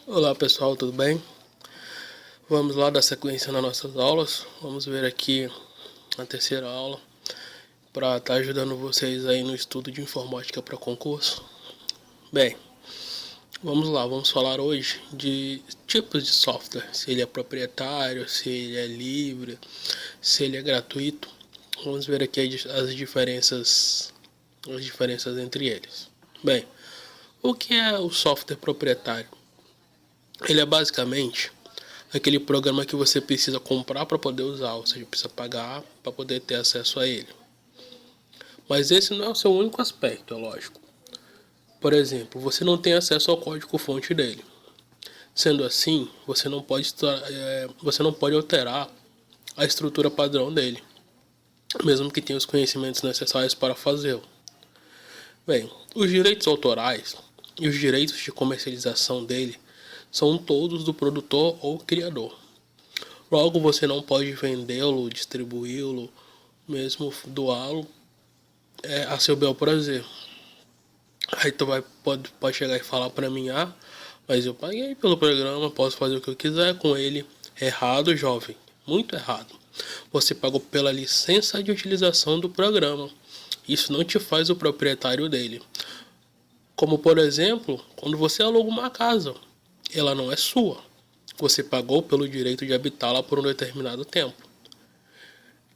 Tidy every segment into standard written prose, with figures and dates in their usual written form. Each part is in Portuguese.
Olá pessoal, tudo bem? Vamos lá dar sequência nas nossas aulas. Vamos ver aqui a terceira aula para estar ajudando vocês aí no estudo de informática para concurso. Bem, vamos lá, vamos falar hoje de tipos de software, se ele é proprietário, se ele é livre, se ele é gratuito. Vamos ver aqui as diferenças entre eles. Bem, o que é o software proprietário? Ele é basicamente aquele programa que você precisa comprar para poder usar, ou seja, precisa pagar para poder ter acesso a ele. Mas esse não é o seu único aspecto, é lógico. Por exemplo, você não tem acesso ao código-fonte dele. Sendo assim, você não pode alterar a estrutura padrão dele, mesmo que tenha os conhecimentos necessários para fazê-lo. Bem, os direitos autorais e os direitos de comercialização dele são todos do produtor ou criador. Logo, você não pode vendê-lo, distribuí-lo, mesmo doá-lo a seu bel prazer. Aí tu pode chegar e falar pra mim, mas eu paguei pelo programa, posso fazer o que eu quiser com ele. Errado, jovem, muito errado. Você pagou pela licença de utilização do programa. Isso não te faz o proprietário dele. Como por exemplo, quando você aluga uma casa, ela não é sua. Você pagou pelo direito de habitá-la por um determinado tempo.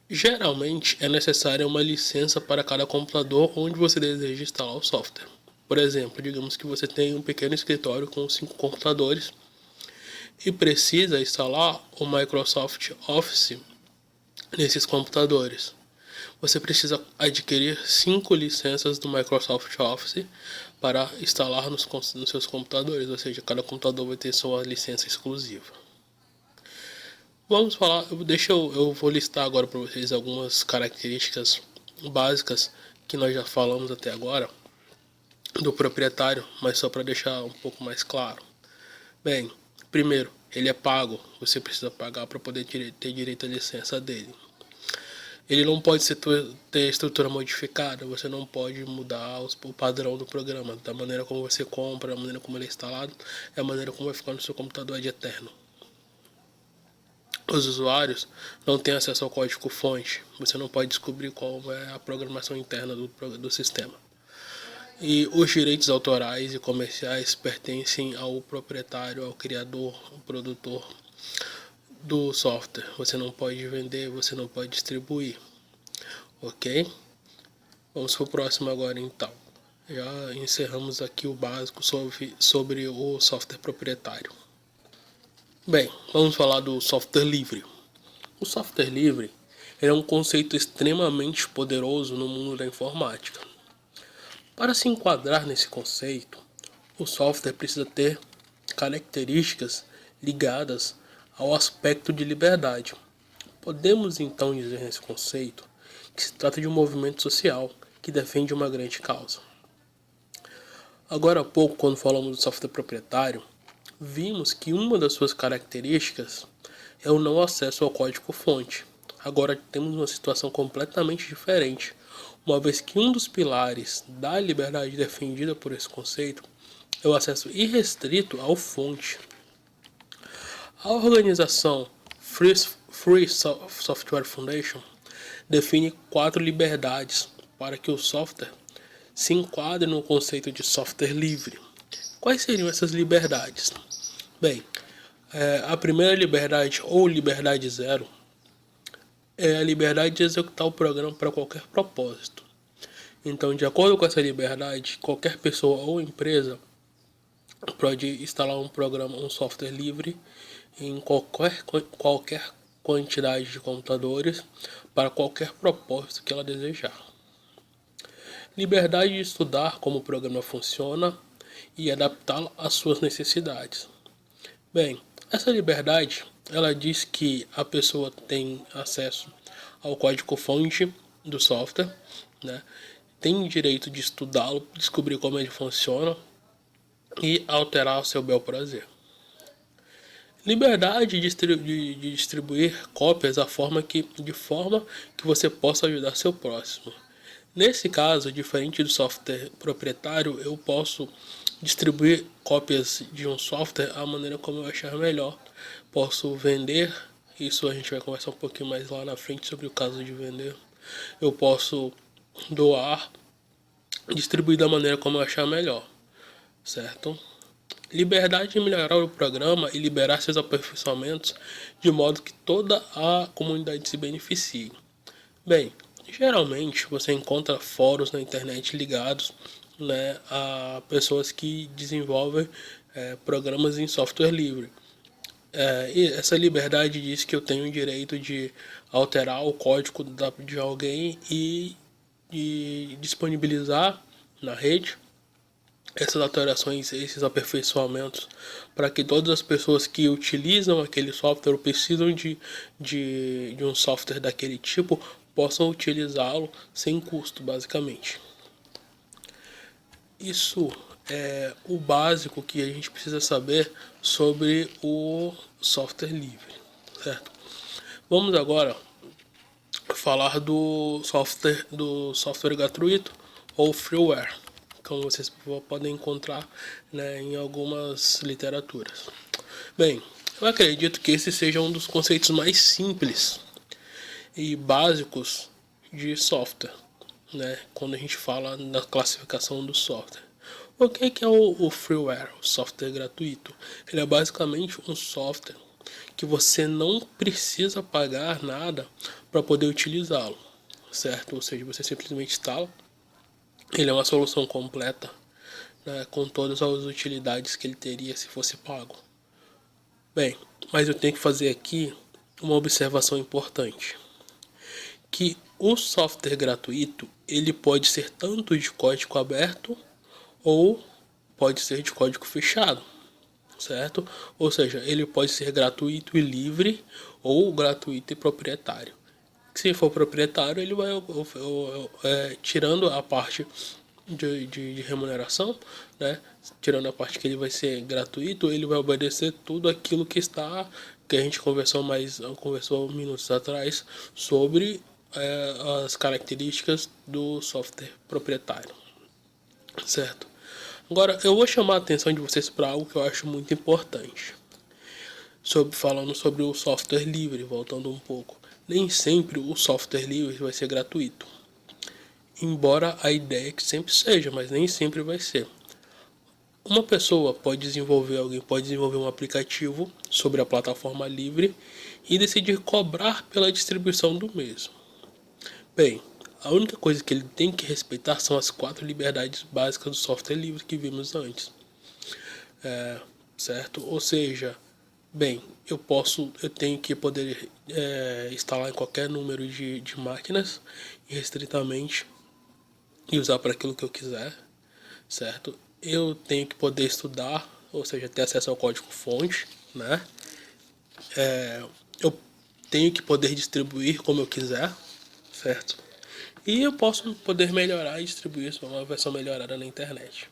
Geralmente é necessária uma licença para cada computador onde você deseja instalar o software. Por exemplo, digamos que você tem um pequeno escritório com 5 computadores e precisa instalar o Microsoft Office nesses computadores. Você precisa adquirir 5 licenças do Microsoft Office para instalar nos seus computadores, ou seja, cada computador vai ter sua licença exclusiva. Vamos falar, eu vou listar agora para vocês algumas características básicas que nós já falamos até agora do proprietário, mas só para deixar um pouco mais claro. Bem, primeiro, ele é pago, você precisa pagar para poder ter direito à licença dele. Ele não pode ter estrutura modificada, você não pode mudar o padrão do programa, da maneira como você compra, da maneira como ele é instalado, é a maneira como vai ficar no seu computador de eterno. Os usuários não têm acesso ao código-fonte, você não pode descobrir qual é a programação interna do sistema. E os direitos autorais e comerciais pertencem ao proprietário, ao criador, ao produtor do software. Você não pode vender, você não pode distribuir. Ok? Vamos para o próximo agora então. Já encerramos aqui o básico sobre o software proprietário. Bem, vamos falar do software livre. O software livre é um conceito extremamente poderoso no mundo da informática. Para se enquadrar nesse conceito, o software precisa ter características ligadas ao aspecto de liberdade. Podemos então dizer nesse conceito que se trata de um movimento social que defende uma grande causa. Agora há pouco, quando falamos do software proprietário, vimos que uma das suas características é o não acesso ao código-fonte. Agora temos uma situação completamente diferente, uma vez que um dos pilares da liberdade defendida por esse conceito é o acesso irrestrito ao fonte. A organização Free Software Foundation define 4 liberdades para que o software se enquadre no conceito de software livre. Quais seriam essas liberdades? Bem, a primeira liberdade, ou liberdade zero, é a liberdade de executar o programa para qualquer propósito. Então, de acordo com essa liberdade, qualquer pessoa ou empresa pode instalar um programa, um software livre em qualquer quantidade de computadores para qualquer propósito que ela desejar. Liberdade de estudar como o programa funciona e adaptá-lo às suas necessidades. Bem, essa liberdade, ela diz que a pessoa tem acesso ao código-fonte do software, né? Tem direito de estudá-lo, descobrir como ele funciona e alterar ao seu bel prazer. Liberdade de distribuir cópias de forma que você possa ajudar seu próximo. Nesse caso, diferente do software proprietário, eu posso distribuir cópias de um software a maneira como eu achar melhor. Posso vender, isso a gente vai conversar um pouquinho mais lá na frente sobre o caso de vender. Eu posso doar, distribuir da maneira como eu achar melhor, certo? Liberdade de melhorar o programa e liberar seus aperfeiçoamentos de modo que toda a comunidade se beneficie. Bem, geralmente você encontra fóruns na internet ligados, né, a pessoas que desenvolvem programas em software livre. E essa liberdade diz que eu tenho o direito de alterar o código de alguém e disponibilizar na rede essas alterações, esses aperfeiçoamentos, para que todas as pessoas que utilizam aquele software ou precisam de um software daquele tipo possam utilizá-lo sem custo, basicamente. Isso é o básico que a gente precisa saber sobre o software livre, certo? Vamos agora falar do software gratuito ou freeware, como vocês podem encontrar, né, em algumas literaturas. Bem, eu acredito que esse seja um dos conceitos mais simples e básicos de software, né, quando a gente fala na classificação do software. O que é o freeware, o software gratuito? Ele é basicamente um software que você não precisa pagar nada para poder utilizá-lo, certo? Ou seja, você simplesmente instala. Ele é uma solução completa, né, com todas as utilidades que ele teria se fosse pago. Bem, mas eu tenho que fazer aqui uma observação importante, que o software gratuito ele pode ser tanto de código aberto ou pode ser de código fechado, certo? Ou seja, ele pode ser gratuito e livre ou gratuito e proprietário. Se for proprietário, ele vai tirando a parte de remuneração, né? Tirando a parte que ele vai ser gratuito, ele vai obedecer tudo aquilo que a gente conversou minutos atrás sobre as características do software proprietário, certo? Agora eu vou chamar a atenção de vocês para algo que eu acho muito importante, falando sobre o software livre, voltando um pouco. Nem sempre o software livre vai ser gratuito, embora a ideia é que sempre seja, mas nem sempre vai ser. Alguém pode desenvolver um aplicativo sobre a plataforma livre e decidir cobrar pela distribuição do mesmo. Bem, a única coisa que ele tem que respeitar são as 4 liberdades básicas do software livre que vimos antes. Certo? Ou seja, bem, eu tenho que poder instalar em qualquer número de máquinas irrestritamente e usar para aquilo que eu quiser, certo? Eu tenho que poder estudar, ou seja, ter acesso ao código-fonte, né? Eu tenho que poder distribuir como eu quiser, certo? E eu posso poder melhorar e distribuir isso para uma versão melhorada na internet.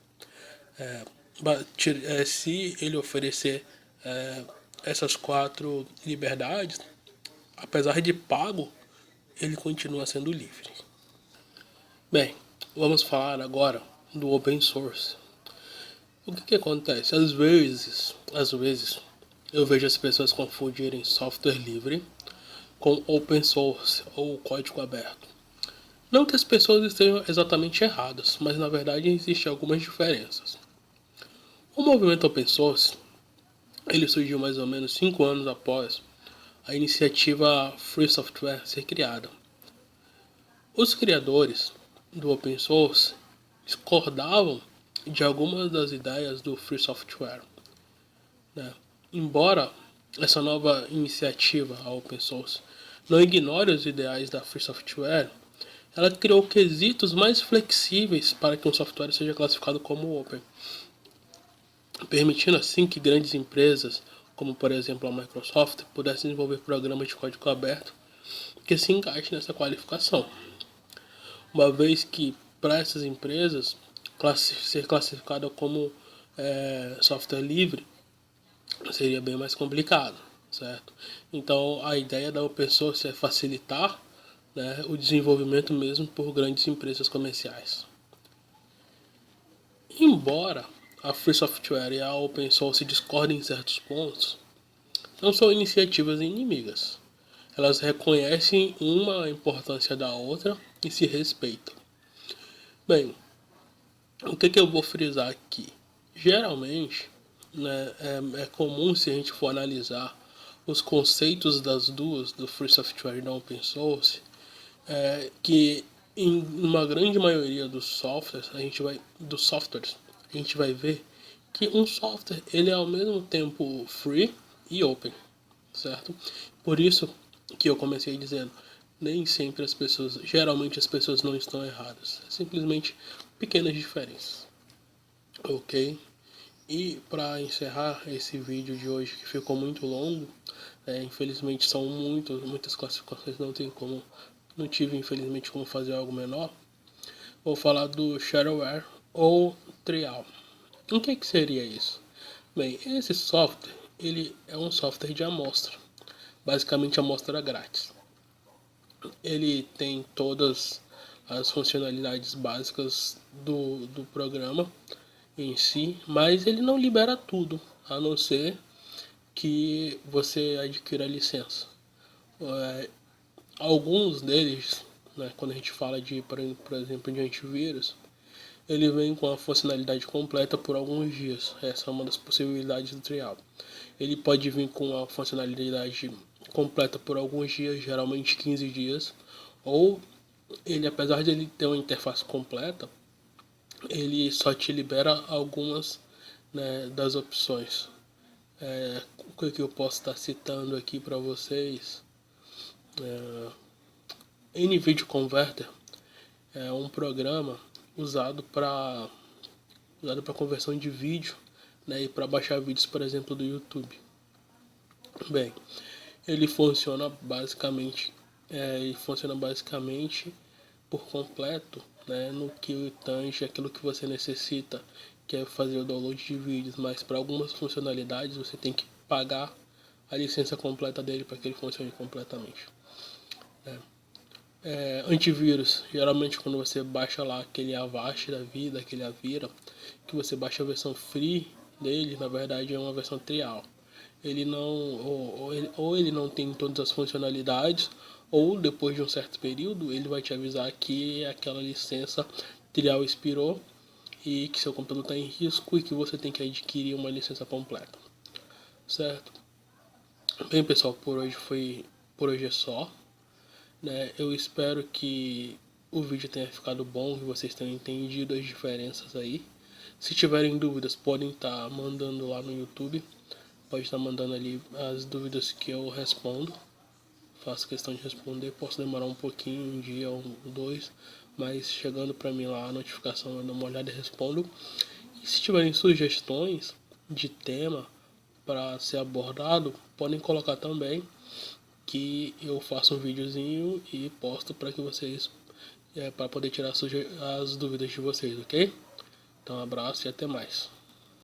Se ele oferecer essas 4 liberdades, apesar de pago, ele continua sendo livre. Bem, vamos falar agora do open source. O que acontece? Às vezes, eu vejo as pessoas confundirem software livre com open source ou código aberto. Não que as pessoas estejam exatamente erradas, mas na verdade existem algumas diferenças. O movimento open source ele surgiu mais ou menos 5 anos após a iniciativa Free Software ser criada. Os criadores do open source discordavam de algumas das ideias do Free Software, né? Embora essa nova iniciativa, a open source, não ignore os ideais da Free Software, ela criou quesitos mais flexíveis para que um software seja classificado como open, permitindo assim que grandes empresas, como por exemplo a Microsoft, pudessem desenvolver programas de código aberto que se encaixem nessa qualificação. Uma vez que para essas empresas ser classificada como software livre seria bem mais complicado, certo? Então a ideia da open source é facilitar, né, o desenvolvimento mesmo por grandes empresas comerciais. Embora a Free Software e a Open Source discordam em certos pontos, não são iniciativas inimigas. Elas reconhecem uma a importância da outra e se respeitam. Bem, o que eu vou frisar aqui? Geralmente, né, é comum, se a gente for analisar os conceitos das duas, do Free Software e da Open Source, que em uma grande maioria dos softwares, a gente vai ver que um software ele é ao mesmo tempo free e open, certo? Por isso que eu comecei dizendo, nem sempre geralmente as pessoas não estão erradas, é simplesmente pequenas diferenças, ok? E para encerrar esse vídeo de hoje que ficou muito longo, infelizmente são muitas classificações, não tive infelizmente como fazer algo menor. Vou falar do shareware ou trial. O que seria isso? Bem, esse software ele é um software de amostra, basicamente amostra grátis. Ele tem todas as funcionalidades básicas do programa em si, mas ele não libera tudo, a não ser que você adquira a licença. Alguns deles, né, quando a gente fala de, por exemplo, de antivírus, ele vem com a funcionalidade completa por alguns dias. Essa é uma das possibilidades do trial. Ele pode vir com a funcionalidade completa por alguns dias, geralmente 15 dias, ou ele, apesar de ele ter uma interface completa, ele só te libera algumas, né, das opções. O que eu posso estar citando aqui para vocês? NVIDIA Converter é um programa usado para conversão de vídeo, né, e para baixar vídeos, por exemplo, do YouTube. Bem, ele funciona basicamente por completo, né, no que tange aquilo que você necessita, que é fazer o download de vídeos, mas para algumas funcionalidades você tem que pagar a licença completa dele para que ele funcione completamente. Antivírus, geralmente quando você baixa lá aquele Avast da vida, aquele Avira, que você baixa a versão free dele, na verdade é uma versão trial. Ele não, ou ele não tem todas as funcionalidades, ou depois de um certo período ele vai te avisar que aquela licença trial expirou e que seu computador está em risco e que você tem que adquirir uma licença completa, certo? Bem, pessoal, por hoje é só, né? Eu espero que o vídeo tenha ficado bom, que vocês tenham entendido as diferenças aí. Se tiverem dúvidas, podem estar mandando lá no YouTube. Pode estar mandando ali as dúvidas que eu respondo. Faço questão de responder. Posso demorar um pouquinho, um dia ou dois, mas chegando para mim lá a notificação, eu dou uma olhada e respondo. E se tiverem sugestões de tema para ser abordado, podem colocar também, que eu faço um videozinho e posto para que vocês, para poder tirar as dúvidas de vocês, ok? Então, um abraço e até mais.